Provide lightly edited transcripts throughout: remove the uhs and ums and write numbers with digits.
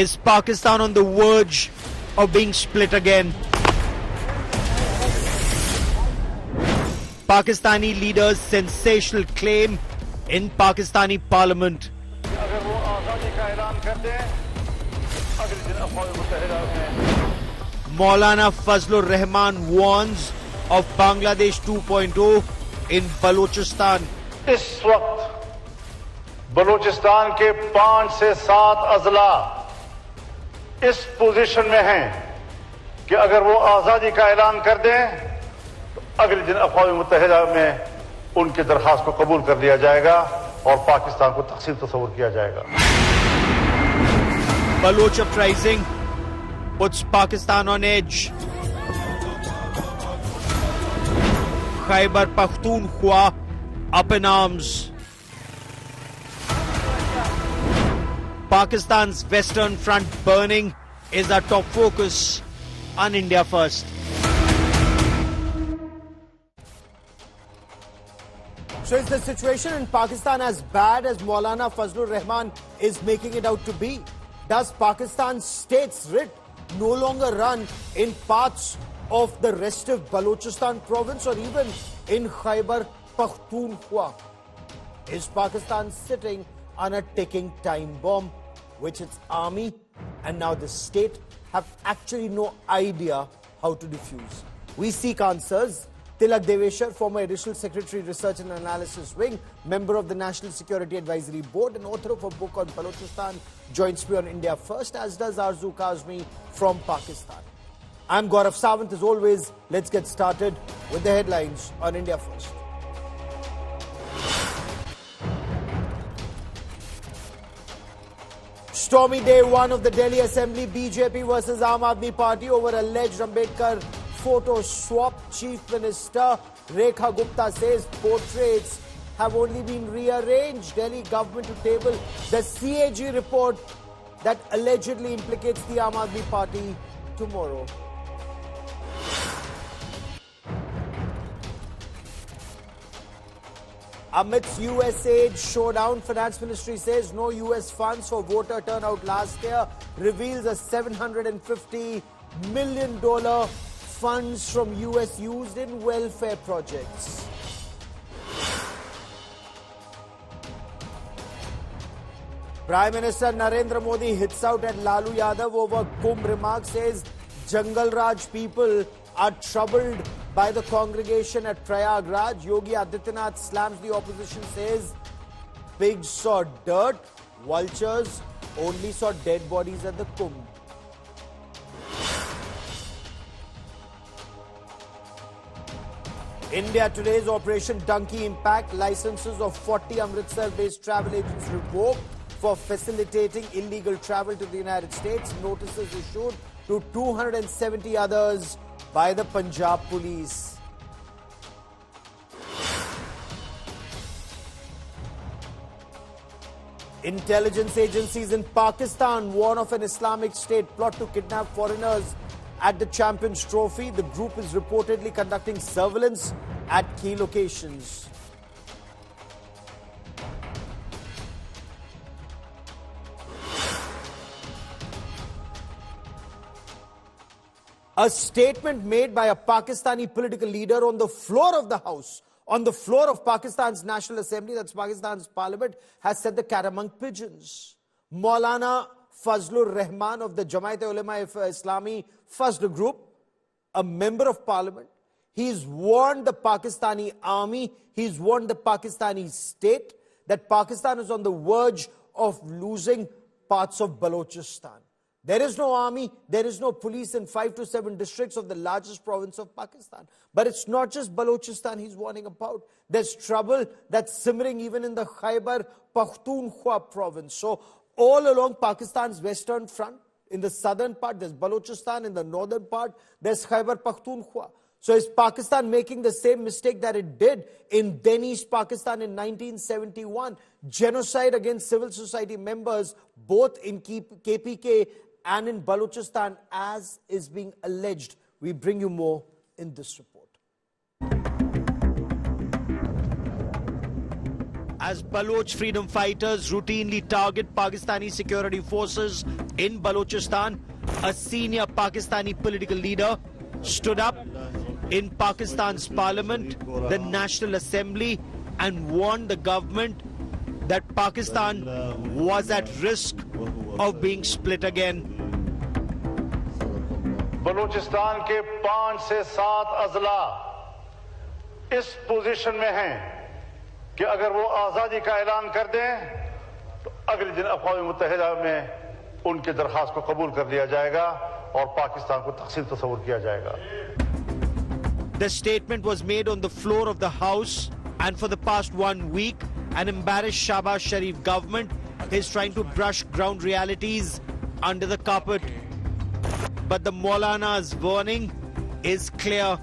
Is Pakistan on the verge of being split again? Pakistani leaders' sensational claim in Pakistani parliament. Maulana Fazlur Rehman warns of Bangladesh 2.0 in Balochistan. इस वक्त बलूचिस्तान के 5 से 7 अजला इस position में हैं कि अगर वो आजादी का ऐलान कर दें तो अगले दिन अक़वाम मुत्तहिदा में उनकी दरखास्त को कबूल कर लिया जाएगा और पाकिस्तान को तक़सीम तस्वुर किया जाएगा. Baloch uprising puts Pakistan on edge. Khyber Pakhtunkhwa up in arms. Pakistan's Western Front burning is our top focus on India First. So is the situation in Pakistan as bad as Maulana Fazlur Rehman is making it out to be? Does Pakistan's state's writ no longer run in parts of the restive Balochistan province or even in Khyber Pakhtunkhwa? Is Pakistan sitting on a ticking time bomb which its army and now the state have actually no idea how to defuse? We seek answers. Tilak Deveshwar, former Additional Secretary, Research and Analysis Wing, member of the National Security Advisory Board and author of a book on Balochistan, joins me on India First, as does Arzu Kazmi from Pakistan. I'm Gaurav Sawant. As always, let's get started with the headlines on India First. Stormy day one of the Delhi Assembly, BJP versus Aam Aadmi Party over alleged Ambedkar photo swap. Chief Minister Rekha Gupta says portraits have only been rearranged. Delhi government to table the CAG report that allegedly implicates the Aam Aadmi Party tomorrow. Amidst US aid showdown, Finance Ministry says no US funds for voter turnout last year, reveals a $750 million funds from US used in welfare projects. Prime Minister Narendra Modi hits out at Lalu Yadav over Kumbh remarks, says Jangal Raj people are troubled by the congregation at Prayagraj. Yogi Adityanath slams the opposition, says pigs saw dirt, vultures only saw dead bodies at the Kumbh. India Today's Operation Donkey Impact. Licenses of 40 Amritsar-based travel agents revoked for facilitating illegal travel to the United States. Notices issued to 270 others by the Punjab police. Intelligence agencies in Pakistan warn of an Islamic State plot to kidnap foreigners at the Champions Trophy. The group is reportedly conducting surveillance at key locations. A statement made by a Pakistani political leader on the floor of the House, on the floor of Pakistan's National Assembly, that's Pakistan's parliament, has set the cat among pigeons. Maulana Fazlur Rehman of the Jamaat-e-Ulema-e-Islami Fazl group, a member of parliament, he's warned the Pakistani army, he's warned the Pakistani state that Pakistan is on the verge of losing parts of Balochistan. There is no army, there is no police in 5 to 7 districts of the largest province of Pakistan. But it's not just Balochistan he's warning about. There's trouble that's simmering even in the Khyber Pakhtunkhwa province. So all along Pakistan's western front, in the southern part, there's Balochistan. In the northern part, there's Khyber Pakhtunkhwa. So is Pakistan making the same mistake that it did in then East Pakistan in 1971? Genocide against civil society members, both in KPK and in Balochistan, as is being alleged. We bring you more in this report. as Baloch freedom fighters routinely target Pakistani security forces in Balochistan, a senior Pakistani political leader stood up in Pakistan's parliament, the National Assembly, and warned the government that Pakistan was at risk of being split again. Balochistan के 5 से 7 अजला इस position में हैं कि अगर वो आज़ादी का ऐलान कर दें तो अगले दिन अक़वाम मुत्तहिदा में उनकी दरख्वास्त को कबूल कर लिया जाएगा और पाकिस्तान को तक़सीम तस्वुर किया जाएगा. The statement was made on the floor of the House, and for the past 1 week, an embarrassed Shahbaz Sharif government is trying to brush ground realities under the carpet. But the Maulana's warning is clear.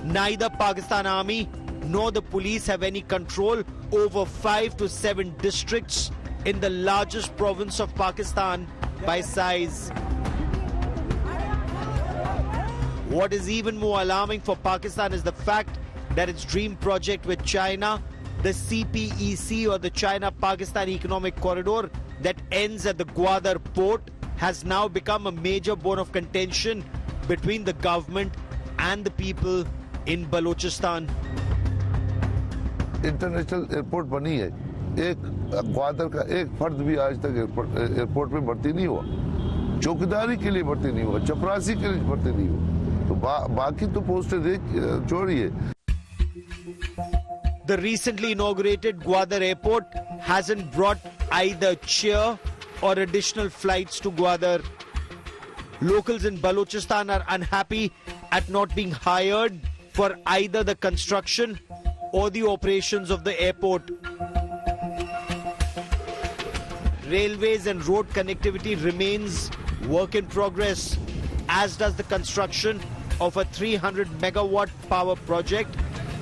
Neither Pakistan Army nor the police have any control over 5 to 7 districts in the largest province of Pakistan by size. What is even more alarming for Pakistan is the fact that its dream project with China, the CPEC, or the China-Pakistan Economic Corridor that ends at the Gwadar port, has now become a major bone of contention between the government and the people in Balochistan. International airport बनी है, एक ग्वादर का एक फर्द भी आज तक airport में भर्ती नहीं हुआ, चौकीदारी के लिए भर्ती नहीं हुआ, चपरासी के लिए भर्ती नहीं हुआ, तो बाकी तो पोस्टें छोड़िए. The recently inaugurated Gwadar airport hasn't brought either cheer or additional flights to Gwadar. Locals in Balochistan are unhappy at not being hired for either the construction or the operations of the airport. Railways and road connectivity remains work in progress, as does the construction of a 300 megawatt power project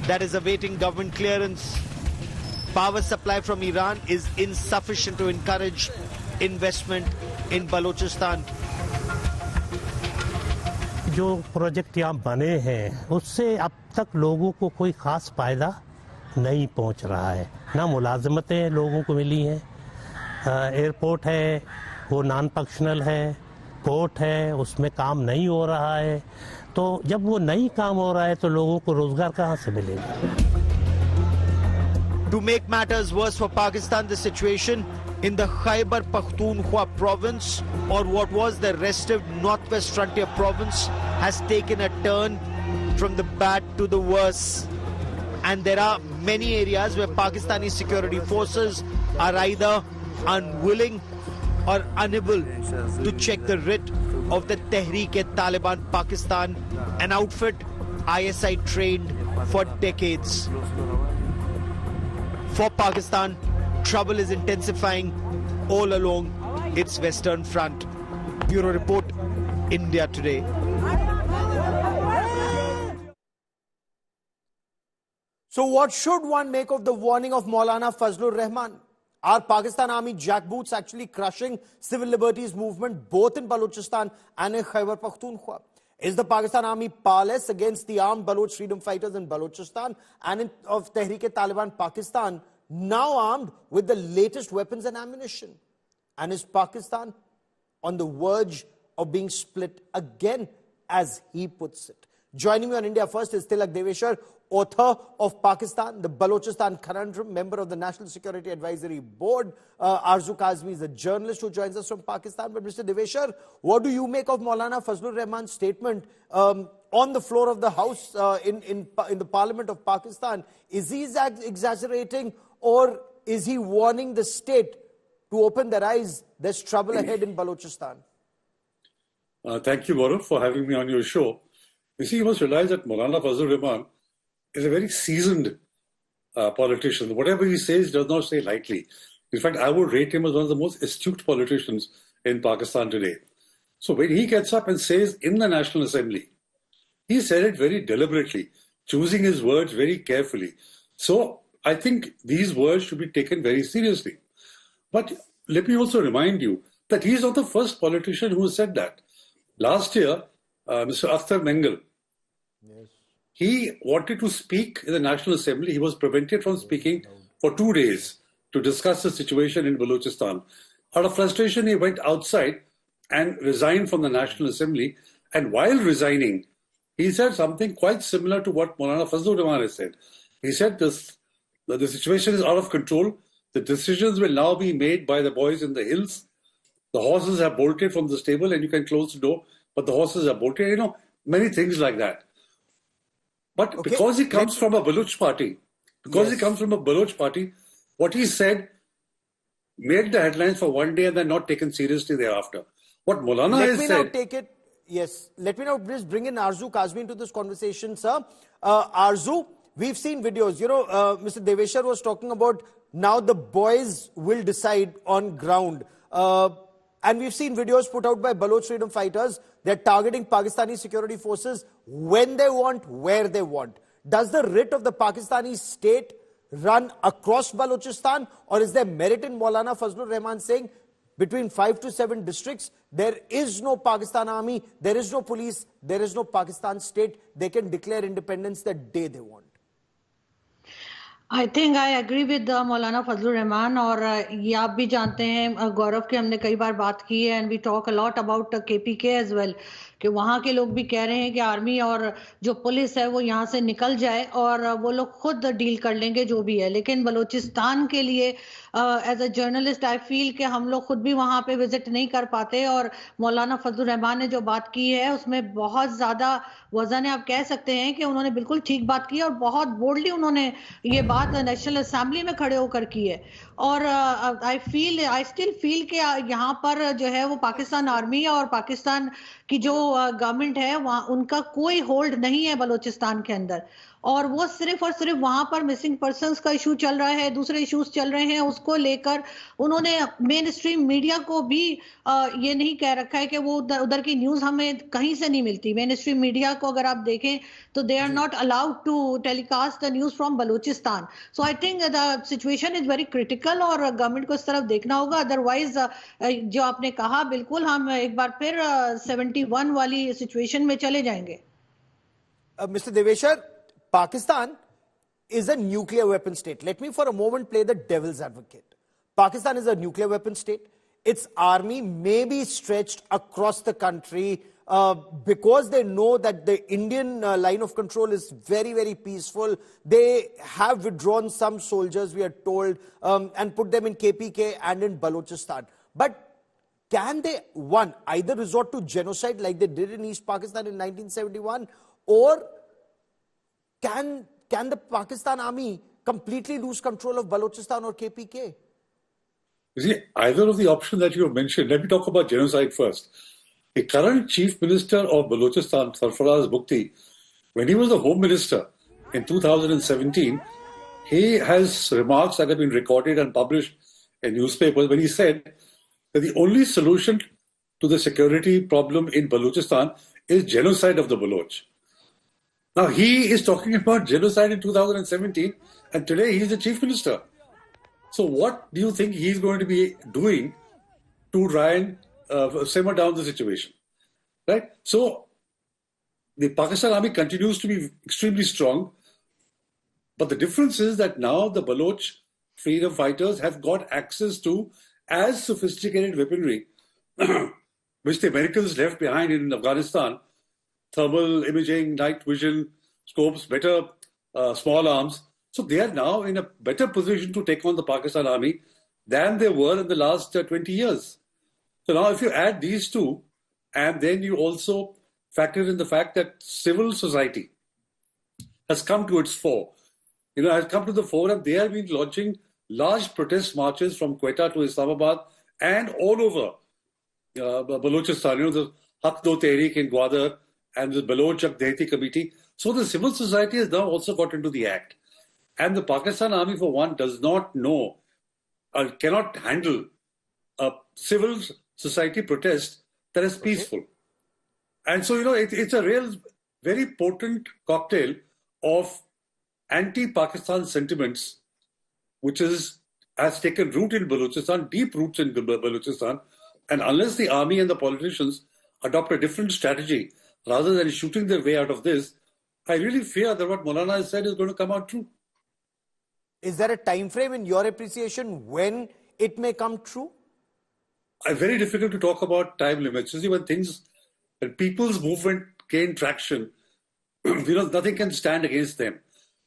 that is awaiting government clearance. Power supply from Iran is insufficient to encourage investment in Balochistan. जो project यहाँ बने हैं उससे अब तक लोगों को कोई खास फायदा नहीं पहुँच रहा है, ना मुलाजमतें लोगों को मिली हैं, एयरपोर्ट है वो नॉन फंक्शनल है, पोर्ट है उसमें काम नहीं हो रहा है, तो जब वो नहीं काम हो रहा है तो लोगों को रोजगार कहाँ से मिलेगा. To make matters worse for Pakistan, the situation in the Khyber Pakhtunkhwa province, or what was the restive Northwest Frontier province, has taken a turn from the bad to the worse. And there are many areas where Pakistani security forces are either unwilling or unable to check the writ of the Tehreek-e-Taliban Pakistan, an outfit ISI trained for decades. For Pakistan, trouble is intensifying all along its western front. Bureau Report, India Today. So what should one make of the warning of Maulana Fazlur Rehman? Are Pakistan Army jackboots actually crushing civil liberties movement both in Balochistan and in Khyber Pakhtunkhwa? Is the Pakistan Army powerless against the armed Baloch freedom fighters in Balochistan and of Tehreek-e-Taliban Pakistan, now armed with the latest weapons and ammunition? And is Pakistan on the verge of being split again, as he puts it? Joining me on India First is Tilak Deveshar, author of Pakistan, the Balochistan Conundrum, member of the National Security Advisory Board. Arzu Kazmi is a journalist who joins us from Pakistan. But Mr. Deveshar, what do you make of Maulana Fazlur Rehman's statement on the floor of the House in the Parliament of Pakistan? Is he exaggerating, or is he warning the state to open their eyes? There's trouble ahead in Balochistan. Thank you, Gaurav, for having me on your show. You see, you must realize that Maulana Fazlur Rehman is a very seasoned politician. Whatever he says, he does not say lightly. In fact, I would rate him as one of the most astute politicians in Pakistan today. So when he gets up and says in the National Assembly, he said it very deliberately, choosing his words very carefully. So I think these words should be taken very seriously. But let me also remind you that he is not the first politician who has said that. Last year, Mr. Akhtar Mengal, he wanted to speak in the National Assembly. He was prevented from speaking for 2 days to discuss the situation in Balochistan. Out of frustration, he went outside and resigned from the National Assembly. And while resigning, he said something quite similar to what Maulana Fazlur Rehman has said. He said the situation is out of control. The decisions will now be made by the boys in the hills. The horses have bolted from the stable and you can close the door, but the horses are bolted. You know, many things like that. But because he comes from a Baloch party, what he said made the headlines for one day and then not taken seriously thereafter. What Maulana has said... Let me now just bring in Arzu Kazmi into this conversation, sir. Arzu, we've seen videos. You know, Mr. Deveshar was talking about now the boys will decide on ground. And we've seen videos put out by Baloch freedom fighters. They're targeting Pakistani security forces when they want, where they want. Does the writ of the Pakistani state run across Balochistan, or is there merit in Maulana Fazlur Rehman saying between 5 to 7 districts, there is no Pakistan army, there is no police, there is no Pakistan state. They can declare independence the day they want. I think I agree with Maulana Fazlur Rehman और ये आप भी जानते हैं गौरव के हमने कई बार बात की है and we talk a lot about KPK as well कि वहाँ के लोग भी कह रहे हैं कि आर्मी और जो पुलिस है वो यहाँ से निकल जाए और वो लोग खुद डील कर लेंगे जो भी है लेकिन बलूचिस्तान के लिए as a journalist I feel कि हम लोग खुद भी वहाँ पे विजिट नहीं कर पाते और मौलाना फजलुर रहमान ने जो बात की है उसमें बहुत ज़्यादा वजन है आप कह सकते हैं कि उन्होंने बिल्कुल ठीक बात की और बहुत बोल्डली उन्होंने ये बात नेशनल असेंबली में खड़े होकर की है और आई स्टिल फील कि यहाँ पर जो है वो पाकिस्तान आर्मी और पाकिस्तान की जो गवर्नमेंट है वहाँ उनका कोई होल्ड नहीं है बलूचिस्तान के अंदर और वो सिर्फ और सिर्फ वहां पर मिसिंग पर्संस का इशू चल रहा है दूसरे इश्यूज चल रहे हैं उसको लेकर उन्होंने मेन स्ट्रीम मीडिया को भी ये नहीं कह रखा है कि वो उधर की न्यूज हमें कहीं से नहीं मिलती मेन स्ट्रीम मीडिया को अगर आप देखें तो they are not allowed to telecast the news from Balochistan so I think the situation is very critical और गवर्नमेंट को इस तरफ देखना होगा अदरवाइज जो आपने कहा बिल्कुल हम एक बार फिर 71 वाली सिचुएशन में चले जाएंगे mister देवेशर Pakistan is a nuclear weapon state. Let me for a moment play the devil's advocate. Pakistan is a nuclear weapon state. Its army may be stretched across the country because they know that the Indian line of control is very, very peaceful. They have withdrawn some soldiers, we are told, and put them in KPK and in Balochistan. But can they, one, either resort to genocide like they did in East Pakistan in 1971, or can the Pakistan army completely lose control of Balochistan or KPK? You see, either of the options that you have mentioned, let me talk about genocide first. The current chief minister of Balochistan, Sarfaraz Bukti, when he was the home minister in 2017, he has remarks that have been recorded and published in newspapers when he said that the only solution to the security problem in Balochistan is genocide of the Baloch. Now, he is talking about genocide in 2017, and today he is the chief minister. So what do you think he's going to be doing to try and simmer down the situation? Right? So the Pakistan army continues to be extremely strong, but the difference is that now the Baloch freedom fighters have got access to as sophisticated weaponry, which the Americans left behind in Afghanistan. Thermal imaging, night vision, scopes, better small arms. So they are now in a better position to take on the Pakistan army than they were in the last 20 years. So now if you add these two, and then you also factor in the fact that civil society has come to its fore, has come to the fore, and they have been launching large protest marches from Quetta to Islamabad and all over Balochistan, the Haq Do Tehreek in Gwadar, and the Baloch Dehti Committee. So the civil society has now also got into the act. And the Pakistan army, for one, does not know or cannot handle a civil society protest that is peaceful. And so, it's a real, very potent cocktail of anti-Pakistan sentiments, which has taken root in Balochistan, deep roots in Balochistan. And unless the army and the politicians adopt a different strategy, rather than shooting their way out of this, I really fear that what Maulana has said is going to come out true. Is there a time frame in your appreciation when it may come true? It's very difficult to talk about time limits. You see, when people's movement gain traction, nothing can stand against them.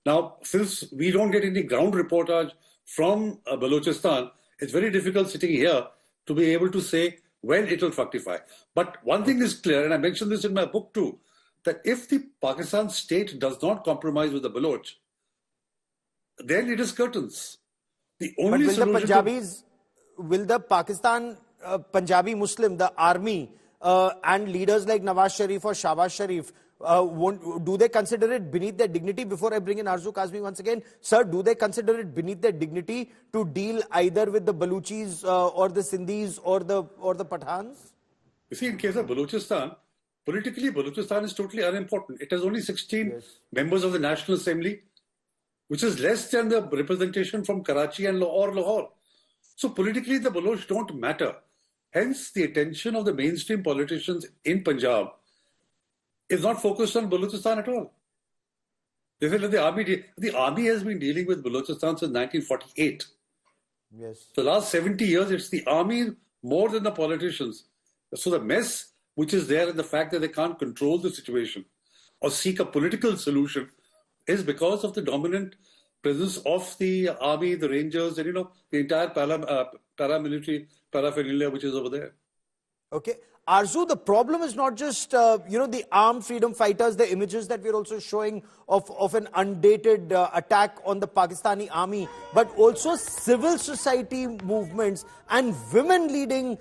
Now, since we don't get any ground reportage from Balochistan, it's very difficult sitting here to be able to say when it will fructify. But one thing is clear, and I mentioned this in my book too, that if the Pakistan state does not compromise with the Baloch, then it is curtains. The only will the Pakistan Punjabi Muslim, the army, and leaders like Nawaz Sharif or Shahbaz Sharif, do they consider it beneath their dignity? Before I bring in Arzu Kazmi once again, sir, do they consider it beneath their dignity to deal either with the Baluchis or the Sindhis or the Pathans? You see, in case of Balochistan, politically, Balochistan is totally unimportant. It has only 16 members of the National Assembly, which is less than the representation from Karachi and Lahore. So politically, the Baloch don't matter. Hence, the attention of the mainstream politicians in Punjab is not focused on Balochistan at all. They say that the army has been dealing with Balochistan since 1948. Yes. The last 70 years, it's the army more than the politicians. So the mess which is there and the fact that they can't control the situation or seek a political solution is because of the dominant presence of the army, the rangers, and the entire paramilitary paraphernalia which is over there. Okay. Arzu, the problem is not just, the armed freedom fighters, the images that we're also showing of an undated attack on the Pakistani army, but also civil society movements and women leading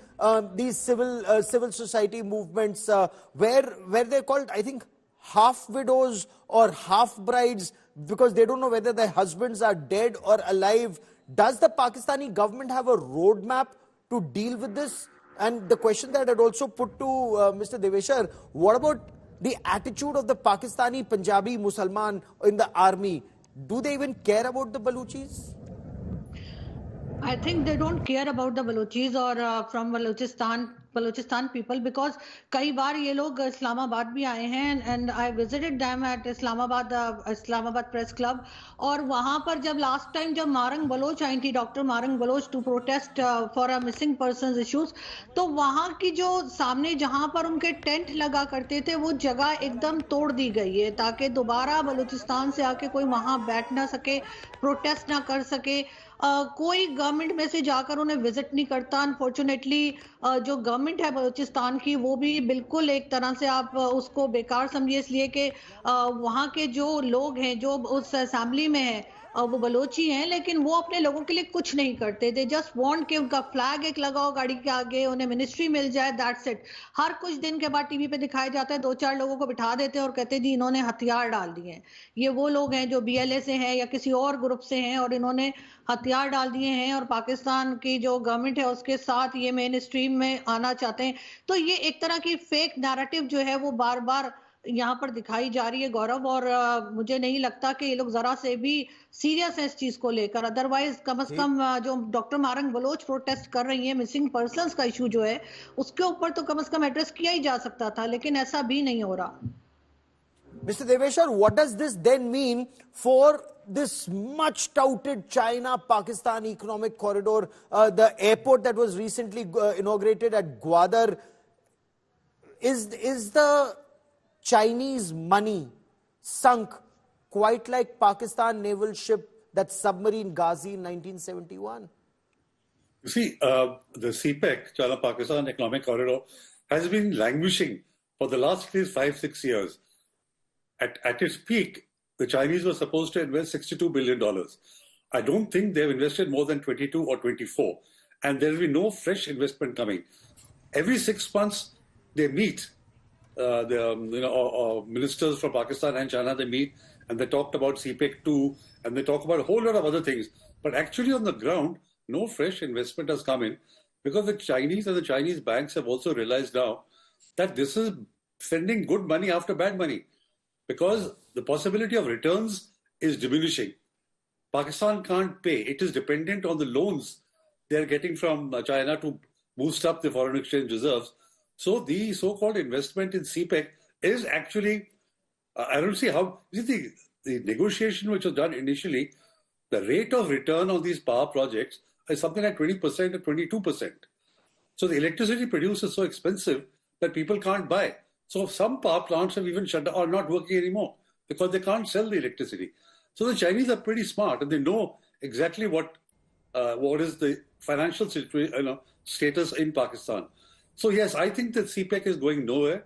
these civil society movements where they're called, I think, half widows or half brides because they don't know whether their husbands are dead or alive. Does the Pakistani government have a roadmap to deal with this? And the question that I'd also put to Mr. Deveshar, what about the attitude of the Pakistani Punjabi Musalman in the army? Do they even care about the Baluchis? I think they don't care about the Balochis or from Balochistan people because कई बार ये लोग इस्लामाबाद भी आए हैं and I visited them at Islamabad Press Club और वहाँ पर जब last time जब मारंग बलोच आई थी doctor Marang Baloch to protest for a missing persons issues तो वहाँ की जो सामने जहाँ पर उनके टेंट लगा करते थे वो जगह एकदम तोड़ दी गई है ताकि दोबारा बलूचिस्तान से आके कोई वहाँ बैठ ना सके प्रोटेस्ट ना कर सके कोई गवर्नमेंट में से जाकर उन्हें विजिट नहीं करता अनफॉर्चुनेटली जो गवर्नमेंट है बलूचिस्तान की वो भी बिल्कुल एक तरह से आप उसको बेकार समझिए इसलिए कि वहाँ के जो लोग हैं जो उस असेंबली में हैं वो बलोची हैं लेकिन वो अपने लोगों के लिए कुछ नहीं करते थे जस्ट वांट कि उनका फ्लैग एक लगाओ गाड़ी के आगे उन्हें मिनिस्ट्री मिल जाए दैट्स इट हर कुछ दिन के बाद टीवी पे दिखाया जाता है 2-4 लोगों को बिठा देते हैं और कहते हैं जी इन्होंने हथियार डाल दिए हैं ये वो लोग हैं जो बीएलए से हैं या किसी और ग्रुप से हैं और इन्होंने हथियार डाल दिए हैं और पाकिस्तान की जो गवर्नमेंट है उसके साथ ये मेन स्ट्रीम में आना चाहते हैं तो ये एक तरह की फेक नैरेटिव जो है वो बार बार यहाँ पर दिखाई जा रही है गौरव और मुझे नहीं लगता कि ये लोग जरा से भी सीरियस है इस चीज को लेकर अदरवाइज कम से कम जो डॉक्टर मारंग बलोच प्रोटेस्ट कर रही है मिसिंग पर्संस का इशू जो है उसके ऊपर तो कम से कम एड्रेस किया ही जा सकता था लेकिन ऐसा भी नहीं हो रहा Mr. Deveshar, what does this then mean for this much touted China-Pakistan economic corridor, the airport that was recently inaugurated at Gwadar? Is the Chinese money sunk quite like Pakistan naval ship, that submarine Ghazi in 1971? You see, the CPEC, China-Pakistan Economic Corridor, has been languishing for the last at least 5-6 years. At its peak, the Chinese were supposed to invest $62 billion. I don't think they've invested more than 22 or 24. And there will be no fresh investment coming. Every 6 months, they meet. Ministers from Pakistan and China, they meet and they talked about CPEC 2 and they talk about a whole lot of other things. But actually on the ground, no fresh investment has come in because the Chinese and the Chinese banks have also realized now that this is sending good money after bad money because the possibility of returns is diminishing. Pakistan can't pay. It is dependent on the loans they're getting from China to boost up the foreign exchange reserves. So the so-called investment in CPEC is actually, I don't see how, the negotiation which was done initially the rate of return on these power projects is something like 20% or 22%. So the electricity produced is so expensive that people can't buy. So some power plants have even shut down or not working anymore because they can't sell the electricity. So the Chinese are pretty smart and they know exactly what is the financial situation, status in Pakistan. So yes, I think that CPEC is going nowhere,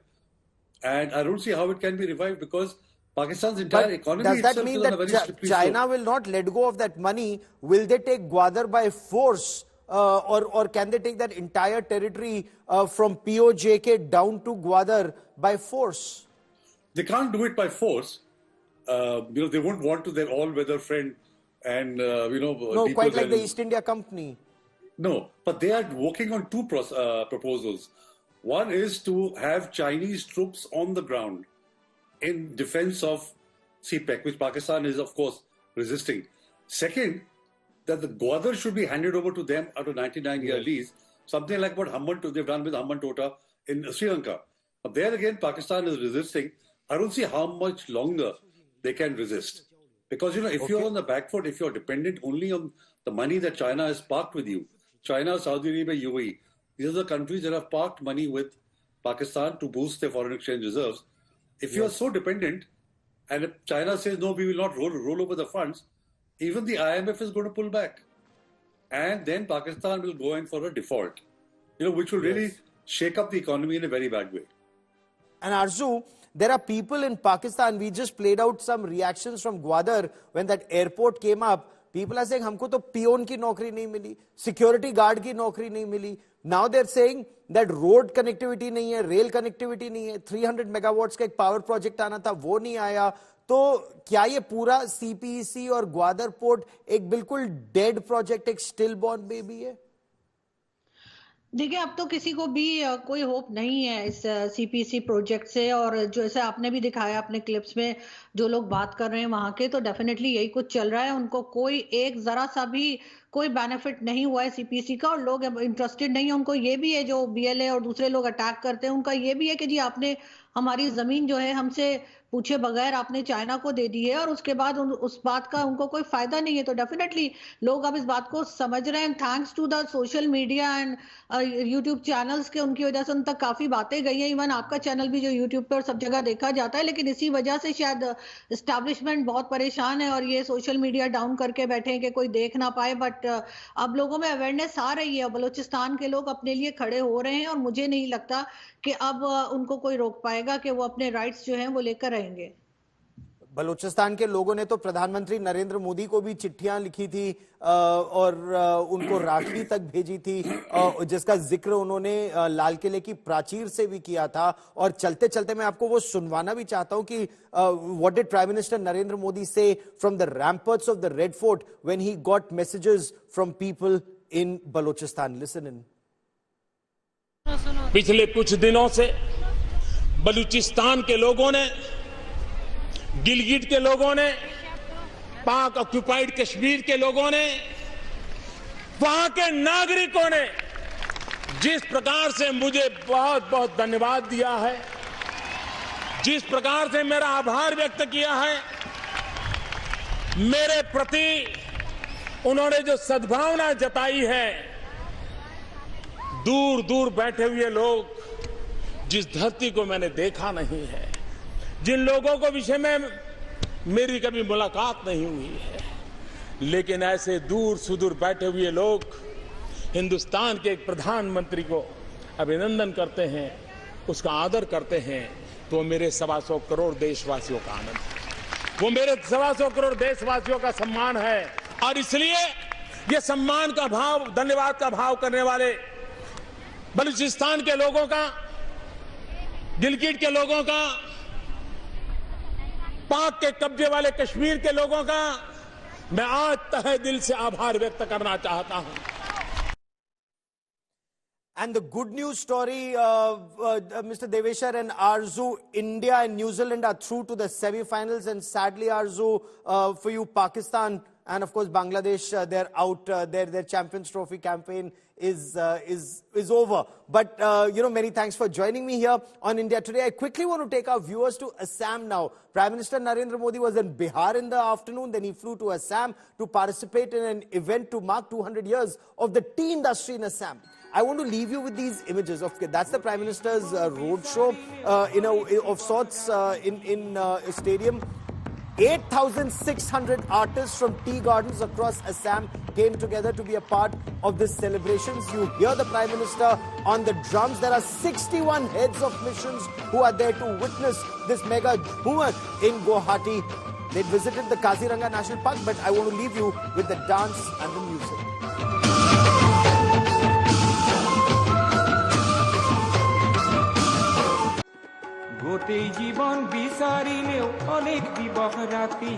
and I don't see how it can be revived because Pakistan's entire economy does that itself mean is on a very that slippery China slope. will not let go of that money? Will they take Gwadar by force, or can they take that entire territory from POJK down to Gwadar by force? They can't do it by force. They won't want to their all-weather friend and No, quite like the East India Company. No, but they are working on two proposals. One is to have Chinese troops on the ground in defense of CPEC, which Pakistan is, of course, resisting. Second, that the Gwadar should be handed over to them out of 99-year lease, something like what they've done with Hamban Tota in Sri Lanka. But there again, Pakistan is resisting. I don't see how much longer they can resist. Because, if you're on the back foot, if you're dependent only on the money that China has parked with you, China, Saudi Arabia, UAE, these are the countries that have parked money with Pakistan to boost their foreign exchange reserves. If you are so dependent, and if China says, no, we will not roll over the funds, even the IMF is going to pull back. And then Pakistan will go in for a default, which will really shake up the economy in a very bad way. And Arzu, there are people in Pakistan, we just played out some reactions from Gwadar when that airport came up. People are saying, हमको तो peon की नौकरी नहीं मिली, security guard की नौकरी नहीं मिली. Now they're saying that road connectivity नहीं है, rail connectivity नहीं है, 300 megawatts का एक power project आना था, वो नहीं आया. तो क्या ये पूरा CPEC और ग्वादर पोर्ट एक बिल्कुल डेड प्रोजेक्ट, एक स्टिल बॉर्न बेबी है? देखिए, अब तो किसी को भी कोई होप नहीं है इस सीपीसी प्रोजेक्ट से, और जैसे आपने भी दिखाया अपने क्लिप्स में जो लोग बात कर रहे हैं वहां के, तो डेफिनेटली यही कुछ चल रहा है. उनको कोई एक जरा सा भी कोई बेनिफिट नहीं हुआ है सीपीसी का, और लोग इंटरेस्टेड नहीं है. उनको ये भी है, जो बीएलए और दूसरे लोग अटैक करते हैं, उनका ये भी है कि जी आपने हमारी जमीन जो है हमसे पूछे बगैर आपने चाइना को दे दी है, और उसके बाद उस बात का उनको कोई फायदा नहीं है. तो डेफिनेटली लोग अब इस बात को समझ रहे हैं. Thanks to the social media and YouTube channels के, उनकी वजह से उन तक काफी बातें गई हैं. इवन आपका चैनल भी जो यूट्यूब पर सब जगह देखा जाता है, लेकिन इसी वजह से शायद एस्टैब्लिशमेंट बहुत परेशान है और ये सोशल मीडिया डाउन करके बैठे हैं कि कोई देख ना पाए. बट अब लोगों में अवेयरनेस आ रही है, बलूचिस्तान के लोग अपने लिए खड़े हो रहे हैं, और मुझे नहीं लगता कि अब उनको कोई रोक पाएगा कि वो अपने राइट्स जो हैं वो लेकर रहेंगे. बलूचिस्तान के लोगों ने तो प्रधानमंत्री नरेंद्र मोदी को भी चिट्ठियां लिखी थी और उनको राखी तक भेजी थी, जिसका जिक्र उन्होंने लाल किले की प्राचीर से भी किया था. और चलते चलते मैं आपको वो सुनवाना भी चाहता हूं कि what did prime minister Narendra Modi say from the ramparts of the Red Fort when he got messages from people in Balochistan. Listen in. पिछले कुछ दिनों से बलूचिस्तान के लोगों ने, गिलगिट के लोगों ने, पाक ऑक्युपाइड कश्मीर के लोगों ने, वहां के नागरिकों ने जिस प्रकार से मुझे बहुत बहुत धन्यवाद दिया है, जिस प्रकार से मेरा आभार व्यक्त किया है, मेरे प्रति उन्होंने जो सद्भावना जताई है, दूर दूर बैठे हुए लोग, जिस धरती को मैंने देखा नहीं है, जिन लोगों को विषय में मेरी कभी मुलाकात नहीं हुई है, लेकिन ऐसे दूर सुदूर बैठे हुए लोग हिंदुस्तान के एक प्रधानमंत्री को अभिनंदन करते हैं, उसका आदर करते हैं, तो मेरे 125 करोड़ देशवासियों का आनंद है, वो मेरे 125 करोड़ देशवासियों का सम्मान है. और इसलिए ये सम्मान का भाव, धन्यवाद का भाव करने वाले बलूचिस्तान के लोगों का, गिलगिट के लोगों का, पाक के कब्जे वाले कश्मीर के लोगों का मैं आज तहे दिल से आभार व्यक्त करना चाहता हूं. And the good news story, Mr. Deveshar and Arzu, India and New Zealand are through to the semi-finals, and sadly, Arzu, for you, Pakistan and of course Bangladesh, they're out. Their Champions Trophy campaign is over. But many thanks for joining me here on India Today. I quickly want to take our viewers to Assam now. Prime Minister Narendra Modi was in Bihar in the afternoon. Then he flew to Assam to participate in an event to mark 200 years of the tea industry in Assam. I want to leave you with these images. That's the Prime Minister's roadshow of sorts in a stadium. 8,600 artists from tea gardens across Assam came together to be a part of this celebrations. You hear the Prime Minister on the drums. There are 61 heads of missions who are there to witness this mega Jhumar in Guwahati. They visited the Kaziranga National Park, but I want to leave you with the dance and the music. গোটেই জীবন বিচারিলেও অনেক দিবস রাতি